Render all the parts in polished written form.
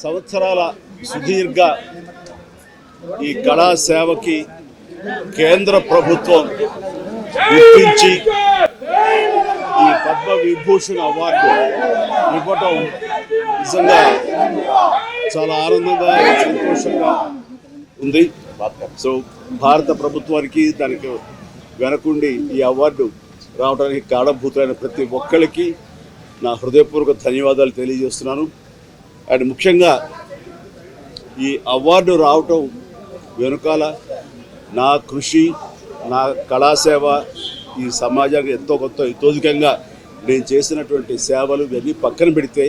సంవత్సరాల సుదీర్ఘ ఈ కళా సేవకి కేంద్ర ప్రభుత్వం గుర్తించి ఈ పద్మ విభూషణ్ అవార్డు ఇవ్వటం నిజంగా చాలా ఆనందంగా సంతోషంగా ఉంది. సో భారత ప్రభుత్వానికి దానికి వెనకుండి ఈ అవార్డు రావడానికి కారణభూతులైన ప్రతి ఒక్కరికి నా హృదయపూర్వక ధన్యవాదాలు తెలియజేస్తున్నాను. అండ్ ముఖ్యంగా ఈ అవార్డు రావటం వెనుకాల నా కృషి, నా కళాసేవ ఈ సమాజానికి ఎంతో కొంత ఇతోధికంగా నేను చేసినటువంటి సేవలు ఇవన్నీ పక్కన పెడితే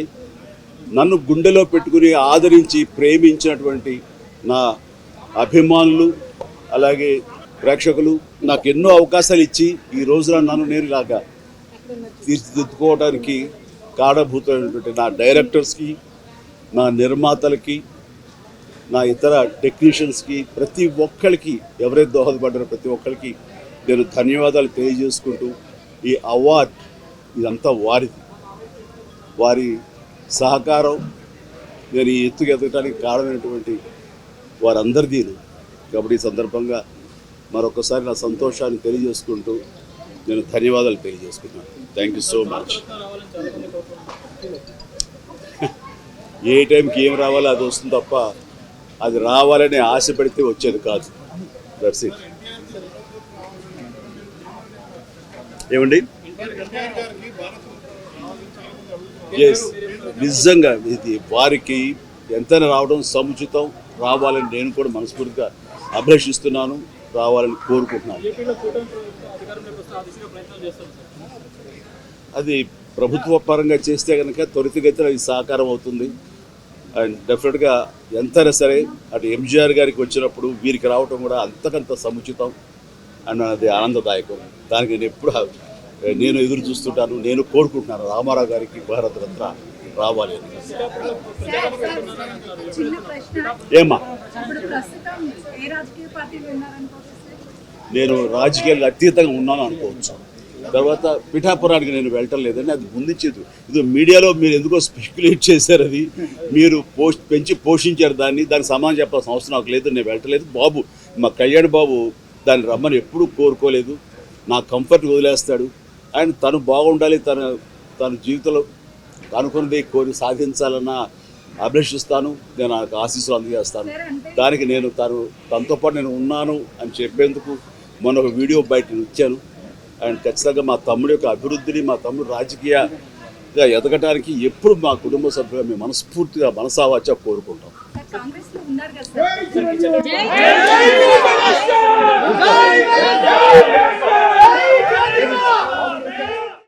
నన్ను గుండెలో పెట్టుకుని ఆదరించి ప్రేమించినటువంటి నా అభిమానులు అలాగే ప్రేక్షకులు నాకు ఎన్నో అవకాశాలు ఇచ్చి ఈ రోజున నన్ను నేరులాగా తీర్చిదిద్దుకోవడానికి కారణభూతమైనటువంటి నా డైరెక్టర్స్కి, నా నిర్మాతలకి, నా ఇతర టెక్నీషియన్స్కి, ప్రతి ఒక్కరికి ఎవరైతే దోహదపడ్డారో ప్రతి ఒక్కరికి నేను ధన్యవాదాలు తెలియజేసుకుంటూ ఈ అవార్డ్ ఇదంతా వారిది, వారి సహకారం నేను ఈ ఎత్తుకు ఎదగడానికి కారణమైనటువంటి వారందరిదీ. కాబట్టి ఈ సందర్భంగా మరొకసారి నా సంతోషాన్ని తెలియజేసుకుంటూ నేను ధన్యవాదాలు తెలియజేసుకున్నాను. Thank you so much. ఏ టైంకి ఏం రావాలో అది వస్తుంది తప్ప అది రావాలని ఆశ పెడితే వచ్చేది కాదు. That's it. ఏమండి, ఎస్, నిజంగా ఇది వారికి ఎంతైనా రావడం సముచితం. రావాలని నేను కూడా మనస్ఫూర్తిగా అభిలషిస్తున్నాను, రావాలని కోరుకుంటున్నాను. అది ప్రభుత్వ పరంగా చేస్తే కనుక త్వరితగతిన ఇది సహకారం అవుతుంది. అండ్ డెఫినెట్గా ఎంతైనా సరే అటు ఎంజీఆర్ గారికి వచ్చినప్పుడు వీరికి రావటం కూడా అంతకంత సముచితం అండ్ అది ఆనందదాయకం. దానికి నేను ఎదురు చూస్తుంటాను, నేను కోరుకుంటున్నాను రామారావు గారికి భారత రత్న రావాలి అని. ఏమా, నేను రాజకీయాలకు అతీతంగా ఉన్నాను అనుకోవచ్చు. తర్వాత పిఠాపురానికి నేను వెళ్ళటం లేదని అది ముందుంచేది. ఇది మీడియాలో మీరు ఎందుకో స్పెక్యులేట్ చేశారు, అది మీరు పెంచి పోషించారు దాన్ని. దానికి సమాధానం చెప్పాల్సిన అవసరం నాకు లేదు. నేను వెళ్ళటలేదు. బాబు, మా కళ్యాణ్ బాబు దాన్ని రమ్మని ఎప్పుడూ కోరుకోలేదు. నా కంఫర్ట్ వదిలేస్తాడు. అండ్ తను బాగుండాలి, తన జీవితంలో అనుకున్నది కోరి సాధించాలన్న అభిలషిస్తాను. నేను నాకు ఆశీస్సులు అందజేస్తాను. దానికి నేను తనతో పాటు నేను ఉన్నాను అని చెప్పేందుకు మొన్న ఒక వీడియో బయట ఇచ్చాను. అండ్ ఖచ్చితంగా మా తమ్ముడి యొక్క అభివృద్ధిని, మా తమ్ముడు రాజకీయంగా ఎదగటానికి ఎప్పుడు మా కుటుంబ సభ్యులుగా మేము మనస్ఫూర్తిగా మనసావాచ కోరుకుంటాం.